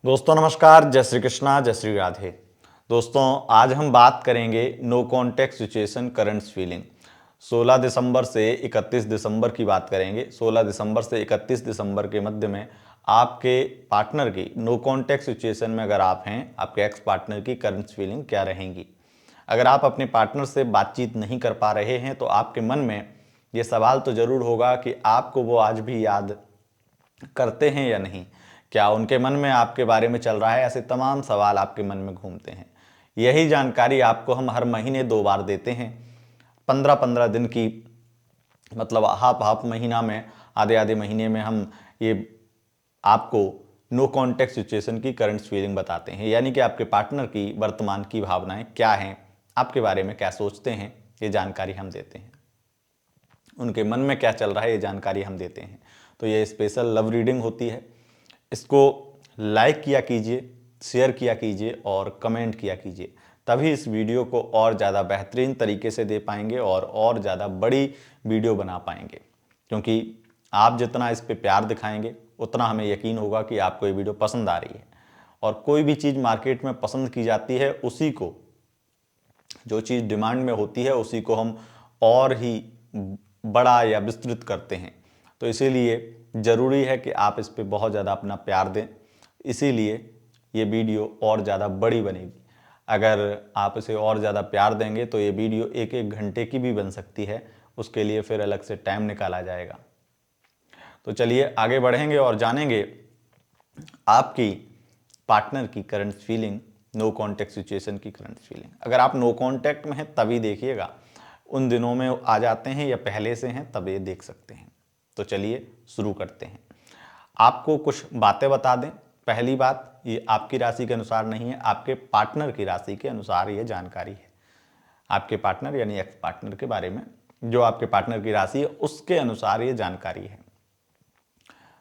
दोस्तों नमस्कार, जय श्री कृष्णा, जय श्री राधे। दोस्तों आज हम बात करेंगे no contact situation currents feeling. 16 दिसंबर से 31 दिसंबर की बात करेंगे। 16 दिसंबर से 31 दिसंबर के मध्य में आपके पार्टनर की नो कॉन्टेक्ट सिचुएशन में अगर आप हैं, आपके एक्स पार्टनर की करंट्स फीलिंग क्या रहेंगी। अगर आप अपने पार्टनर से बातचीत नहीं कर पा रहे हैं तो आपके मन में ये सवाल तो ज़रूर होगा कि आपको वो आज भी याद करते हैं या नहीं, क्या उनके मन में आपके बारे में चल रहा है। ऐसे तमाम सवाल आपके मन में घूमते हैं। यही जानकारी आपको हम हर महीने 2 बार देते हैं। 15-15 दिन की, मतलब हाफ हाफ महीना में, आधे आधे महीने में हम ये आपको नो कॉन्टेक्ट सिचुएशन की करंट फीलिंग बताते हैं। यानी कि आपके पार्टनर की वर्तमान की भावनाएं क्या हैं, आपके बारे में क्या सोचते हैं, ये जानकारी हम देते हैं। उनके मन में क्या चल रहा है ये जानकारी हम देते हैं। तो ये स्पेशल लव रीडिंग होती है। इसको लाइक किया कीजिए, शेयर किया कीजिए और कमेंट किया कीजिए, तभी इस वीडियो को और ज़्यादा बेहतरीन तरीके से दे पाएंगे और ज़्यादा बड़ी वीडियो बना पाएंगे। क्योंकि आप जितना इस पे प्यार दिखाएंगे उतना हमें यकीन होगा कि आपको ये वीडियो पसंद आ रही है। और कोई भी चीज़ मार्केट में पसंद की जाती है, उसी को, जो चीज़ डिमांड में होती है उसी को हम और ही बड़ा या विस्तृत करते हैं। तो इसीलिए ज़रूरी है कि आप इस पे बहुत ज़्यादा अपना प्यार दें। इसीलिए ये वीडियो और ज़्यादा बड़ी बनेगी। अगर आप इसे और ज़्यादा प्यार देंगे तो ये वीडियो 1-1 घंटे की भी बन सकती है। उसके लिए फिर अलग से टाइम निकाला जाएगा। तो चलिए आगे बढ़ेंगे और जानेंगे आपकी पार्टनर की current feeling, no contact situation की करंट फीलिंग। अगर आप नो कॉन्टैक्ट में हैं तभी देखिएगा, उन दिनों में आ जाते हैं या पहले से हैं तब ये देख सकते हैं। तो चलिए शुरू करते हैं। आपको कुछ बातें बता दें। पहली बात, ये आपकी राशि के अनुसार नहीं है, आपके पार्टनर की राशि के अनुसार ये जानकारी है। आपके पार्टनर यानी एक्स पार्टनर के बारे में, जो आपके पार्टनर की राशि है उसके अनुसार ये जानकारी है।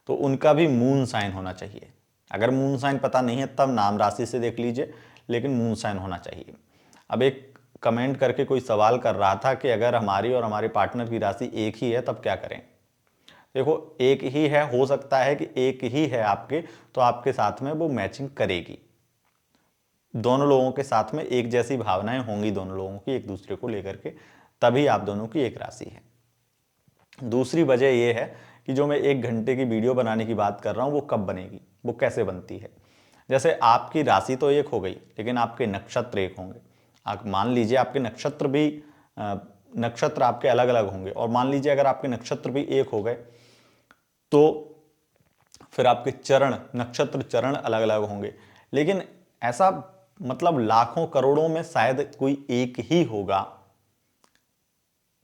तो उनका भी मून साइन होना चाहिए। अगर मून साइन पता नहीं है तब नाम राशि से देख लीजिए, लेकिन मून साइन होना चाहिए। अब एक कमेंट करके कोई सवाल कर रहा था कि अगर हमारी और हमारे पार्टनर की राशि एक ही है तब क्या करें। देखो, एक ही है, हो सकता है कि एक ही है आपके, तो आपके साथ में वो मैचिंग करेगी। दोनों लोगों के साथ में एक जैसी भावनाएं होंगी, दोनों लोगों की एक दूसरे को लेकर के, तभी आप दोनों की एक राशि है। दूसरी वजह यह है कि जो मैं 1 घंटे की वीडियो बनाने की बात कर रहा हूं वो कब बनेगी, वो कैसे बनती है। जैसे आपकी राशि तो एक हो गई, लेकिन आपके नक्षत्र एक होंगे। आप मान लीजिए आपके नक्षत्र भी, नक्षत्र आपके अलग अलग होंगे, और मान लीजिए अगर आपके नक्षत्र भी एक हो गए तो फिर आपके चरण, नक्षत्र चरण अलग अलग होंगे। लेकिन ऐसा, मतलब लाखों करोड़ों में शायद कोई एक ही होगा,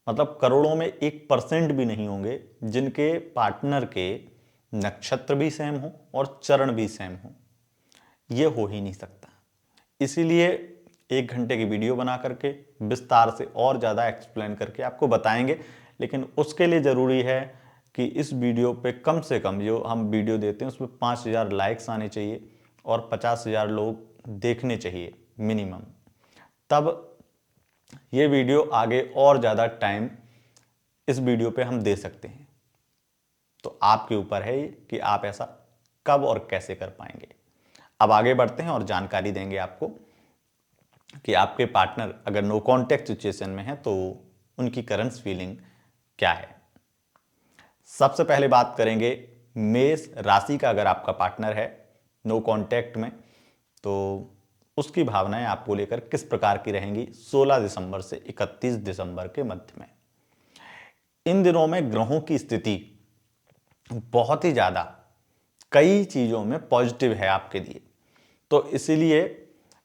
मतलब करोड़ों में 1% भी नहीं होंगे जिनके पार्टनर के नक्षत्र भी सेम हो और चरण भी सेम हो। ये हो ही नहीं सकता। इसीलिए 1 घंटे की वीडियो बना करके विस्तार से और ज़्यादा एक्सप्लेन करके आपको बताएंगे। लेकिन उसके लिए ज़रूरी है कि इस वीडियो पे कम से कम, जो हम वीडियो देते हैं उसमें 5000 लाइक्स आने चाहिए और 50,000 लोग देखने चाहिए मिनिमम। तब ये वीडियो आगे और ज़्यादा टाइम इस वीडियो पे हम दे सकते हैं। तो आपके ऊपर है ये कि आप ऐसा कब और कैसे कर पाएंगे। अब आगे बढ़ते हैं और जानकारी देंगे आपको कि आपके पार्टनर अगर नो कॉन्टैक्ट सिचुएशन में है तो उनकी करंट फीलिंग क्या है। सबसे पहले बात करेंगे मेष राशि का। अगर आपका पार्टनर है नो कॉन्टैक्ट में तो उसकी भावनाएं आपको लेकर किस प्रकार की रहेंगी 16 दिसंबर से 31 दिसंबर के मध्य में। इन दिनों में ग्रहों की स्थिति बहुत ही ज़्यादा कई चीज़ों में पॉजिटिव है आपके लिए। तो इसीलिए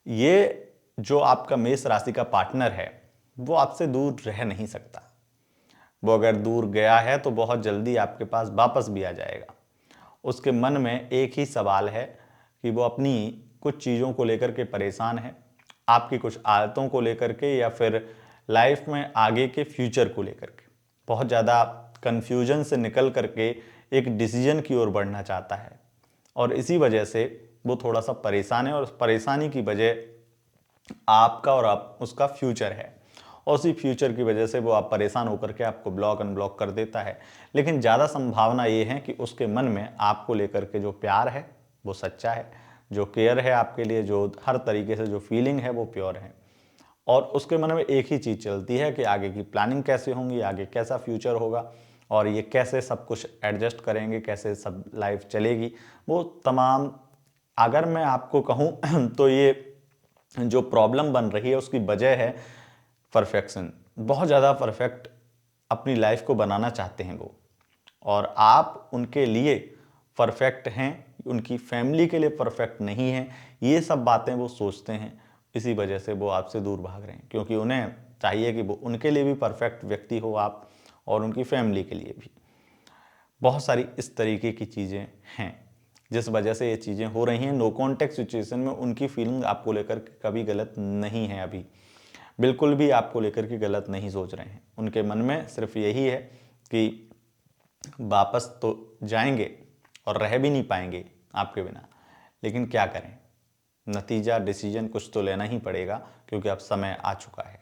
ये जो आपका मेष राशि का पार्टनर है वो आपसे दूर रह नहीं सकता। वो अगर दूर गया है तो बहुत जल्दी आपके पास वापस भी आ जाएगा। उसके मन में एक ही सवाल है कि वो अपनी कुछ चीज़ों को लेकर के परेशान है, आपकी कुछ आदतों को लेकर के, या फिर लाइफ में आगे के फ्यूचर को लेकर के बहुत ज़्यादा कन्फ्यूजन से निकल करके एक डिसीजन की ओर बढ़ना चाहता है। और इसी वजह से वो थोड़ा सा परेशान है, और उस परेशानी की वजह आपका और आप उसका फ्यूचर है। और उसी फ्यूचर की वजह से वो आप परेशान होकर के आपको ब्लॉक अनब्लॉक कर देता है। लेकिन ज़्यादा संभावना ये है कि उसके मन में आपको लेकर के जो प्यार है वो सच्चा है। जो केयर है आपके लिए, जो हर तरीके से जो फीलिंग है वो प्योर है। और उसके मन में एक ही चीज़ चलती है कि आगे की प्लानिंग कैसे होंगी, आगे कैसा फ्यूचर होगा और ये कैसे सब कुछ एडजस्ट करेंगे, कैसे सब लाइफ चलेगी, वो तमाम। अगर मैं आपको कहूँ तो ये जो प्रॉब्लम बन रही है उसकी वजह है परफेक्शन। बहुत ज़्यादा परफेक्ट अपनी लाइफ को बनाना चाहते हैं वो, और आप उनके लिए परफेक्ट हैं, उनकी फैमिली के लिए परफेक्ट नहीं है। ये सब बातें वो सोचते हैं, इसी वजह से वो आपसे दूर भाग रहे हैं, क्योंकि उन्हें चाहिए कि वो उनके लिए भी परफेक्ट व्यक्ति हो आप, और उनकी फैमिली के लिए भी। बहुत सारी इस तरीके की चीज़ें हैं जिस वजह से ये चीज़ें हो रही हैं। नो कॉन्टेक्ट सिचुएशन में उनकी फीलिंग आपको लेकर के कभी गलत नहीं है, अभी बिल्कुल भी आपको लेकर के गलत नहीं सोच रहे हैं। उनके मन में सिर्फ यही है कि वापस तो जाएंगे और रह भी नहीं पाएंगे आपके बिना, लेकिन क्या करें, नतीजा डिसीजन कुछ तो लेना ही पड़ेगा, क्योंकि अब समय आ चुका है।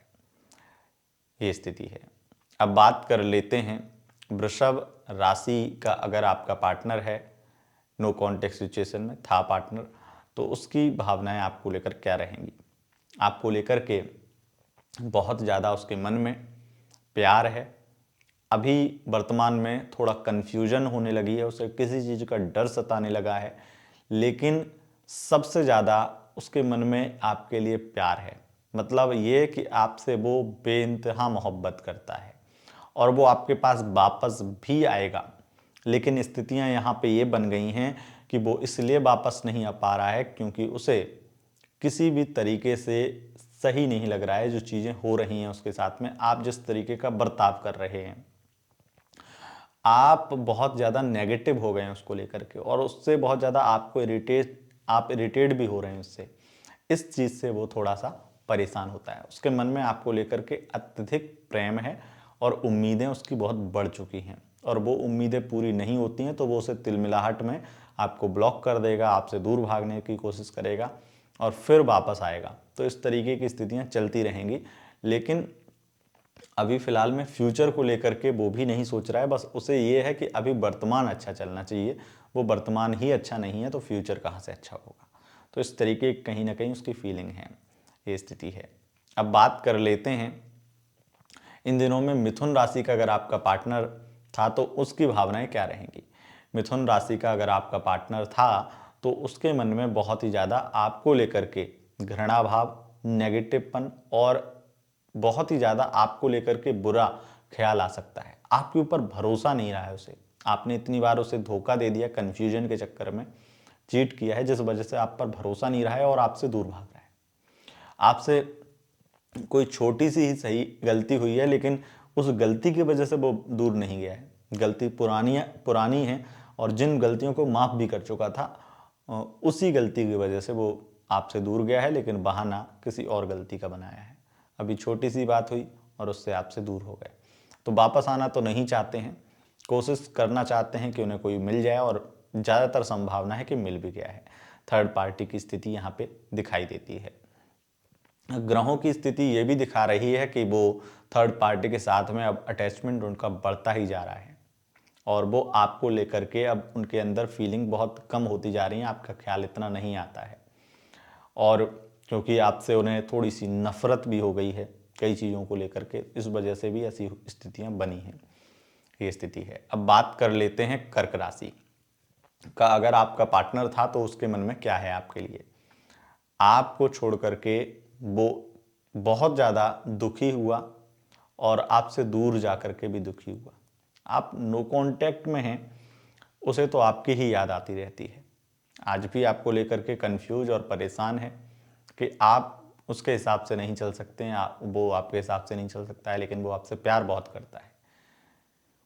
ये स्थिति है। अब बात कर लेते हैं वृषभ राशि का। अगर आपका पार्टनर है, नो कॉन्टेक्ट सिचुएशन में था पार्टनर, तो उसकी भावनाएं आपको लेकर क्या रहेंगी। आपको लेकर के बहुत ज़्यादा उसके मन में प्यार है। अभी वर्तमान में थोड़ा कन्फ्यूजन होने लगी है, उसे किसी चीज़ का डर सताने लगा है, लेकिन सबसे ज़्यादा उसके मन में आपके लिए प्यार है। मतलब ये कि आपसे वो बेइंतहा मोहब्बत करता है और वो आपके पास वापस भी आएगा। लेकिन स्थितियां यहाँ पे ये बन गई हैं कि वो इसलिए वापस नहीं आ पा रहा है क्योंकि उसे किसी भी तरीके से सही नहीं लग रहा है जो चीज़ें हो रही हैं उसके साथ में। आप जिस तरीके का बर्ताव कर रहे हैं, आप बहुत ज़्यादा नेगेटिव हो गए हैं उसको लेकर के, और उससे बहुत ज़्यादा आपको आप इरिटेट भी हो रहे हैं उससे। इस चीज़ से वो थोड़ा सा परेशान होता है। उसके मन में आपको लेकर के अत्यधिक प्रेम है और उम्मीदें उसकी बहुत बढ़ चुकी हैं, और वो उम्मीदें पूरी नहीं होती हैं तो वो उसे तिलमिलाहट में आपको ब्लॉक कर देगा, आपसे दूर भागने की कोशिश करेगा और फिर वापस आएगा। तो इस तरीके की स्थितियाँ चलती रहेंगी। लेकिन अभी फ़िलहाल में फ्यूचर को लेकर के वो भी नहीं सोच रहा है, बस उसे ये है कि अभी वर्तमान अच्छा चलना चाहिए। वो वर्तमान ही अच्छा नहीं है तो फ्यूचर कहाँ से अच्छा होगा। तो इस तरीके की कहीं ना कहीं उसकी फीलिंग है, ये स्थिति है। अब बात कर लेते हैं इन दिनों में मिथुन राशि का अगर आपका पार्टनर था तो उसकी भावनाएं क्या रहेंगी। मिथुन राशि का अगर आपका पार्टनर था तो उसके मन में बहुत ही ज़्यादा आपको लेकर के घृणा भाव, नेगेटिवपन और बहुत ही ज़्यादा आपको लेकर के बुरा ख्याल आ सकता है। आपके ऊपर भरोसा नहीं रहा है उसे। आपने इतनी बार उसे धोखा दे दिया, कन्फ्यूजन के चक्कर में चीट किया है, जिस वजह से आप पर भरोसा नहीं रहा है और आपसे दूर भाग रहा है। आपसे कोई छोटी सी ही सही गलती हुई है, लेकिन उस गलती की वजह से वो दूर नहीं गया है। गलती पुरानी है और जिन गलतियों को माफ़ भी कर चुका था, उसी गलती की वजह से वो आपसे दूर गया है, लेकिन बहाना किसी और गलती का बनाया है। अभी छोटी सी बात हुई और उससे आपसे दूर हो गए, तो वापस आना तो नहीं चाहते हैं, कोशिश करना चाहते हैं कि उन्हें कोई मिल जाए, और ज़्यादातर संभावना है कि मिल भी गया है। थर्ड पार्टी की स्थिति यहाँ पे दिखाई देती है। ग्रहों की स्थिति ये भी दिखा रही है कि वो थर्ड पार्टी के साथ में अब अटैचमेंट उनका बढ़ता ही जा रहा है, और वो आपको लेकर के अब उनके अंदर फीलिंग बहुत कम होती जा रही है, आपका ख्याल इतना नहीं आता है। और क्योंकि आपसे उन्हें थोड़ी सी नफरत भी हो गई है कई चीज़ों को लेकर के, इस वजह से भी ऐसी स्थितियां बनी हैं। ये स्थिति है। अब बात कर लेते हैं कर्क राशि का। अगर आपका पार्टनर था तो उसके मन में क्या है आपके लिए। आपको छोड़ करके वो बहुत ज़्यादा दुखी हुआ और आपसे दूर जा कर के भी दुखी हुआ। आप नो कांटेक्ट में हैं, उसे तो आपकी ही याद आती रहती है। आज भी आपको लेकर के कंफ्यूज और परेशान है कि आप उसके हिसाब से नहीं चल सकते हैं, वो आपके हिसाब से नहीं चल सकता है, लेकिन वो आपसे प्यार बहुत करता है।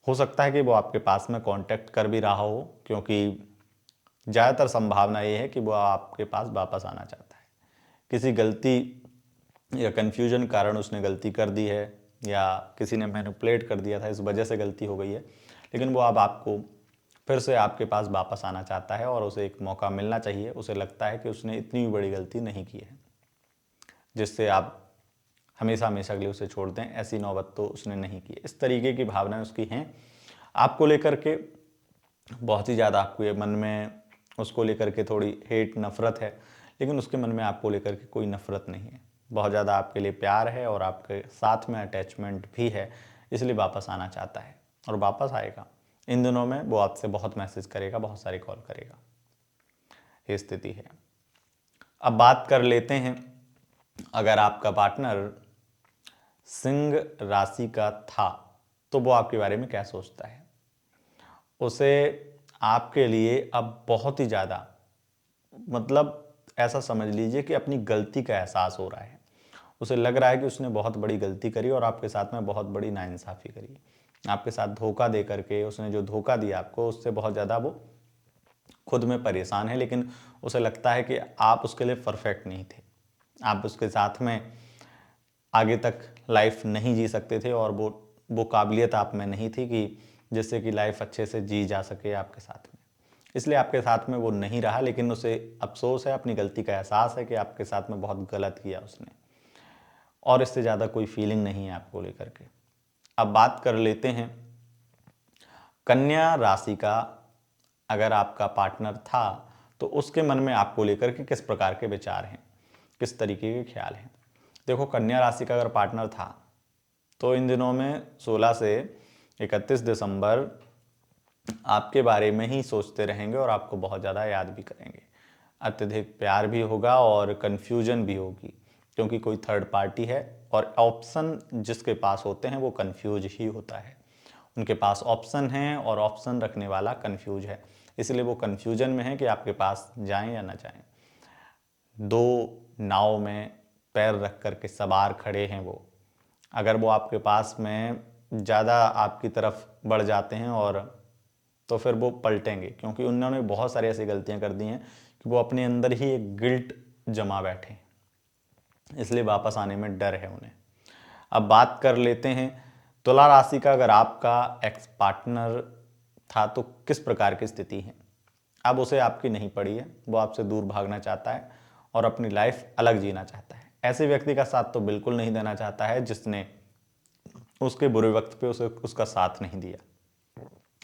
हो सकता है कि वो आपके पास में कांटेक्ट कर भी रहा हो, क्योंकि ज़्यादातर संभावना ये है कि वो आपके पास वापस आना चाहता है। किसी गलती या कन्फ्यूजन कारण उसने गलती कर दी है, या किसी ने मैनिपुलेट कर दिया था, इस वजह से गलती हो गई है, लेकिन वो अब आपको फिर से आपके पास वापस आना चाहता है और उसे एक मौका मिलना चाहिए। उसे लगता है कि उसने इतनी बड़ी गलती नहीं की है जिससे आप हमेशा हमेशा के लिए उसे छोड़ दें, ऐसी नौबत तो उसने नहीं की। इस तरीके की भावनाएं उसकी हैं आपको लेकर के। बहुत ही ज़्यादा आपको ये मन में उसको लेकर के थोड़ी हेट नफ़रत है, लेकिन उसके मन में आपको लेकर के कोई नफ़रत नहीं है, बहुत ज़्यादा आपके लिए प्यार है और आपके साथ में अटैचमेंट भी है, इसलिए वापस आना चाहता है और वापस आएगा। इन दिनों में वो आपसे बहुत मैसेज करेगा, बहुत सारी कॉल करेगा, ये स्थिति है। अब बात कर लेते हैं, अगर आपका पार्टनर सिंह राशि का था तो वो आपके बारे में क्या सोचता है। उसे आपके लिए अब बहुत ही ज़्यादा, मतलब ऐसा समझ लीजिए कि अपनी गलती का एहसास हो रहा है। उसे लग रहा है कि उसने बहुत बड़ी गलती करी और आपके साथ में बहुत बड़ी नाइंसाफ़ी करी। आपके साथ धोखा दे करके उसने जो धोखा दिया आपको, उससे बहुत ज़्यादा वो खुद में परेशान है, लेकिन उसे लगता है कि आप उसके लिए परफेक्ट नहीं थे, आप उसके साथ में आगे तक लाइफ नहीं जी सकते थे और वो काबिलियत आप में नहीं थी कि जिससे कि लाइफ अच्छे से जी जा सके आपके साथ में, इसलिए आपके साथ में वो नहीं रहा। लेकिन उसे अफसोस है, अपनी गलती का एहसास है कि आपके साथ में बहुत गलत किया उसने, और इससे ज़्यादा कोई फीलिंग नहीं है आपको लेकर के। अब बात कर लेते हैं कन्या राशि का, अगर आपका पार्टनर था तो उसके मन में आपको लेकर के किस प्रकार के विचार हैं, किस तरीके के ख्याल हैं। देखो, कन्या राशि का अगर पार्टनर था तो इन दिनों में 16 से 31 दिसंबर आपके बारे में ही सोचते रहेंगे और आपको बहुत ज़्यादा याद भी करेंगे। अत्यधिक प्यार भी होगा और कन्फ्यूजन भी होगी, क्योंकि कोई थर्ड पार्टी है और ऑप्शन जिसके पास होते हैं वो कन्फ्यूज ही होता है। उनके पास ऑप्शन हैं और ऑप्शन रखने वाला कन्फ्यूज है, इसलिए वो कन्फ्यूजन में है कि आपके पास जाएं या ना जाएं। दो नाव में पैर रख कर के सवार खड़े हैं वो। अगर वो आपके पास में ज़्यादा आपकी तरफ बढ़ जाते हैं और तो फिर वो पलटेंगे, क्योंकि उन्होंने बहुत सारी ऐसी गलतियां कर दी हैं कि वो अपने अंदर ही एक गिल्ट जमा बैठे, इसलिए वापस आने में डर है उन्हें। अब बात कर लेते हैं तुला राशि का, अगर आपका एक्स पार्टनर था तो किस प्रकार की स्थिति है। अब उसे आपकी नहीं पड़ी है, वो आपसे दूर भागना चाहता है और अपनी लाइफ अलग जीना चाहता है। ऐसे व्यक्ति का साथ तो बिल्कुल नहीं देना चाहता है जिसने उसके बुरे वक्त पे उसे उसका साथ नहीं दिया,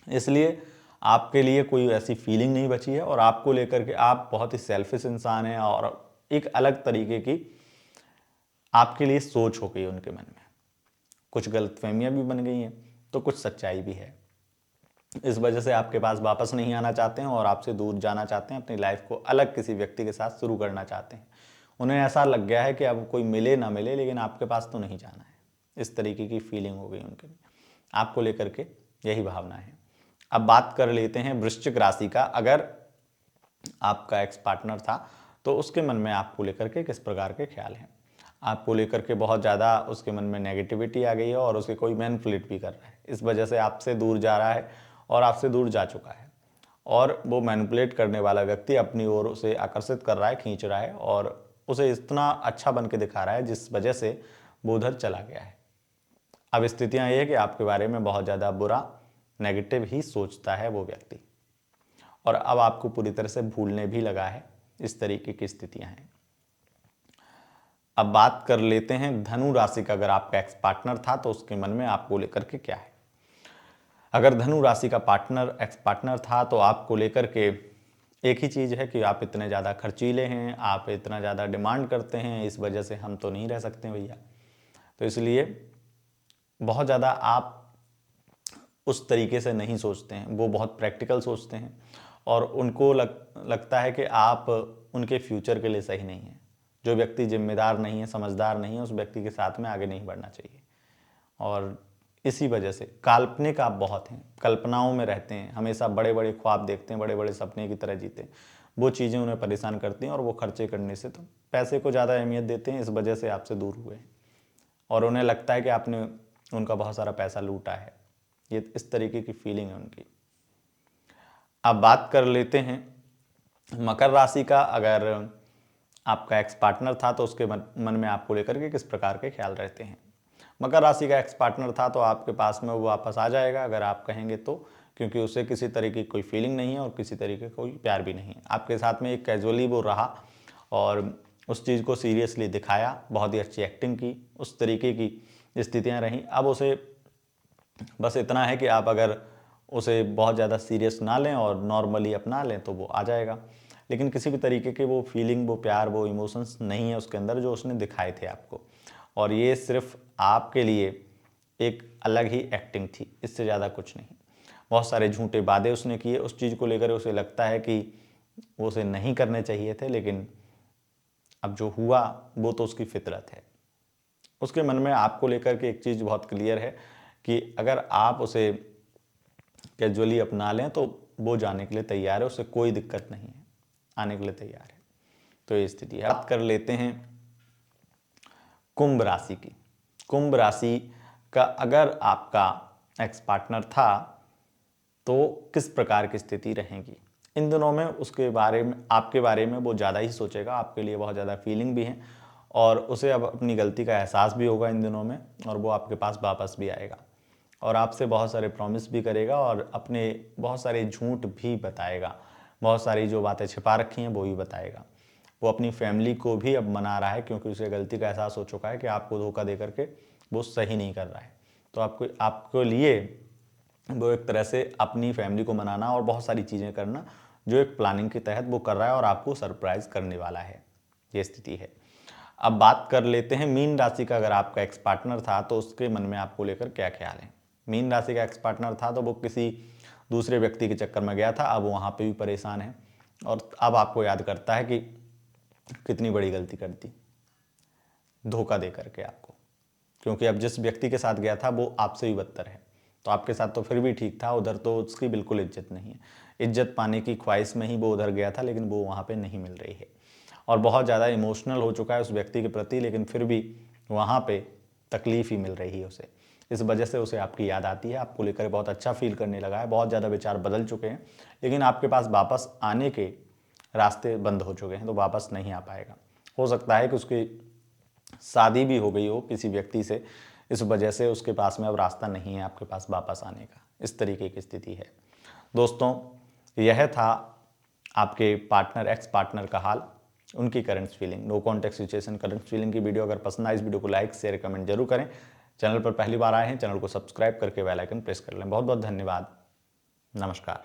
इसलिए आपके लिए कोई ऐसी फीलिंग नहीं बची है और आपको लेकर के आप बहुत ही सेल्फिश इंसान हैं और एक अलग तरीके की आपके लिए सोच हो गई उनके मन में। कुछ गलतफहमियां भी बन गई हैं तो कुछ सच्चाई भी है। इस वजह से आपके पास वापस नहीं आना चाहते हैं और आपसे दूर जाना चाहते हैं, अपनी लाइफ को अलग किसी व्यक्ति के साथ शुरू करना चाहते हैं। उन्हें ऐसा लग गया है कि अब कोई मिले ना मिले लेकिन आपके पास तो नहीं जाना है, इस तरीके की फीलिंग हो गई उनके लिए, आपको लेकर के यही भावना है। अब बात कर लेते हैं वृश्चिक राशि का, अगर आपका एक्स पार्टनर था तो उसके मन में आपको लेकर के किस प्रकार के ख्याल हैं। आपको लेकर के बहुत ज़्यादा उसके मन में नेगेटिविटी आ गई है और उसे कोई मैनिपुलेट भी कर रहा है, इस वजह से आपसे दूर जा रहा है और आपसे दूर जा चुका है। और वो मैनिपुलेट करने वाला व्यक्ति अपनी ओर उसे आकर्षित कर रहा है, खींच रहा है और उसे इतना अच्छा बन के दिखा रहा है जिस वजह से वो उधर चला गया है। अब स्थितियाँ ये है कि आपके बारे में बहुत ज़्यादा बुरा नेगेटिव ही सोचता है वो व्यक्ति और अब आपको पूरी तरह से भूलने भी लगा है, इस तरीके की स्थितियाँ हैं। अब बात कर लेते हैं धनु राशि का, अगर आपका एक्स पार्टनर था तो उसके मन में आपको लेकर के क्या है। अगर धनु राशि का पार्टनर एक्स पार्टनर था तो आपको लेकर के एक ही चीज़ है कि आप इतने ज़्यादा खर्चीले हैं, आप इतना ज़्यादा डिमांड करते हैं, इस वजह से हम तो नहीं रह सकते भैया। तो इसलिए बहुत ज़्यादा आप उस तरीके से नहीं सोचते हैं, वो बहुत प्रैक्टिकल सोचते हैं और उनको लगता है कि आप उनके फ्यूचर के लिए सही नहीं है। जो व्यक्ति जिम्मेदार नहीं है, समझदार नहीं है, उस व्यक्ति के साथ में आगे नहीं बढ़ना चाहिए। और इसी वजह से काल्पनिक आप बहुत हैं, कल्पनाओं में रहते हैं, हमेशा बड़े बड़े ख्वाब देखते हैं, बड़े बड़े सपने की तरह जीते हैं। वो चीज़ें उन्हें परेशान करती हैं और वो खर्चे करने से तो पैसे को ज़्यादा अहमियत देते हैं, इस वजह से आपसे दूर हुए हैं और उन्हें लगता है कि आपने उनका बहुत सारा पैसा लूटा है। ये इस तरीके की फीलिंग है उनकी। अब बात कर लेते हैं मकर राशि का, अगर आपका एक्स पार्टनर था तो उसके मन में आपको लेकर के किस प्रकार के ख्याल रहते हैं। मकर राशि का एक्स पार्टनर था तो आपके पास में वो वापस आ जाएगा अगर आप कहेंगे तो, क्योंकि उसे किसी तरीके की कोई फीलिंग नहीं है और किसी तरीके का कोई प्यार भी नहीं है। आपके साथ में एक कैजुअली वो रहा और उस चीज़ को सीरियसली दिखाया, बहुत ही अच्छी एक्टिंग की, उस तरीके की स्थितियाँ रहीं। अब उसे बस इतना है कि आप अगर उसे बहुत ज़्यादा सीरियस ना लें और नॉर्मली अपना लें तो वो आ जाएगा। लेकिन किसी भी तरीके के वो फीलिंग, वो प्यार, वो इमोशंस नहीं है उसके अंदर जो उसने दिखाए थे आपको, और ये सिर्फ आपके लिए एक अलग ही एक्टिंग थी, इससे ज़्यादा कुछ नहीं। बहुत सारे झूठे वादे उसने किए, उस चीज़ को लेकर उसे लगता है कि वो उसे नहीं करने चाहिए थे, लेकिन अब जो हुआ वो तो उसकी फितरत है। उसके मन में आपको लेकर के एक चीज़ बहुत क्लियर है कि अगर आप उसे कैजुअली अपना लें तो वो जाने के लिए तैयार है, उसे कोई दिक्कत नहीं है, आने के लिए तैयार है। तो ये स्थिति है। बात कर लेते हैं कुंभ राशि की। कुंभ राशि का अगर आपका एक्स पार्टनर था तो किस प्रकार की स्थिति रहेगी इन दिनों में, उसके बारे में, आपके बारे में वो ज़्यादा ही सोचेगा, आपके लिए बहुत ज़्यादा फीलिंग भी है और उसे अब अपनी गलती का एहसास भी होगा इन दिनों में, और वो आपके पास वापस भी आएगा और आपसे बहुत सारे प्रॉमिस भी करेगा और अपने बहुत सारे झूठ भी बताएगा, बहुत सारी जो बातें छिपा रखी हैं वो भी बताएगा। वो अपनी फैमिली को भी अब मना रहा है क्योंकि उसे गलती का एहसास हो चुका है कि आपको धोखा दे करके वो सही नहीं कर रहा है। तो आपको लिए वो एक तरह से अपनी फैमिली को मनाना और बहुत सारी चीज़ें करना जो एक प्लानिंग के तहत वो कर रहा है और आपको सरप्राइज करने वाला है, ये स्थिति है। अब बात कर लेते हैं मीन राशि का। अगर आपका एक्स पार्टनर था तो उसके मन में आपको लेकर क्या ख्याल है। मीन राशि का एक्स पार्टनर था तो वो किसी दूसरे व्यक्ति के चक्कर में गया था, अब वो वहाँ पे भी परेशान है और अब आपको याद करता है कि कितनी बड़ी गलती कर दी धोखा दे करके आपको, क्योंकि अब जिस व्यक्ति के साथ गया था वो आपसे भी बदतर है। तो आपके साथ तो फिर भी ठीक था, उधर तो उसकी बिल्कुल इज्जत नहीं है। इज्जत पाने की ख्वाहिश में ही वो उधर गया था, लेकिन वो वहाँ पे नहीं मिल रही है और बहुत ज़्यादा इमोशनल हो चुका है उस व्यक्ति के प्रति, लेकिन फिर भी वहाँ पे तकलीफ़ ही मिल रही है उसे। इस वजह से उसे आपकी याद आती है, आपको लेकर बहुत अच्छा फील करने लगा है, बहुत ज़्यादा विचार बदल चुके हैं, लेकिन आपके पास वापस आने के रास्ते बंद हो चुके हैं, तो वापस नहीं आ पाएगा। हो सकता है कि उसकी शादी भी हो गई हो किसी व्यक्ति से, इस वजह से उसके पास में अब रास्ता नहीं है आपके पास वापस आने का, इस तरीके की स्थिति है। दोस्तों, यह था आपके पार्टनर, एक्स पार्टनर का हाल, उनकी current feeling, no context situation current feeling की वीडियो अगर पसंद आए इस वीडियो को लाइक शेयर कमेंट जरूर करें। चैनल पर पहली बार आए हैं, चैनल को सब्सक्राइब करके बेल आइकन प्रेस कर लें। बहुत बहुत धन्यवाद। नमस्कार।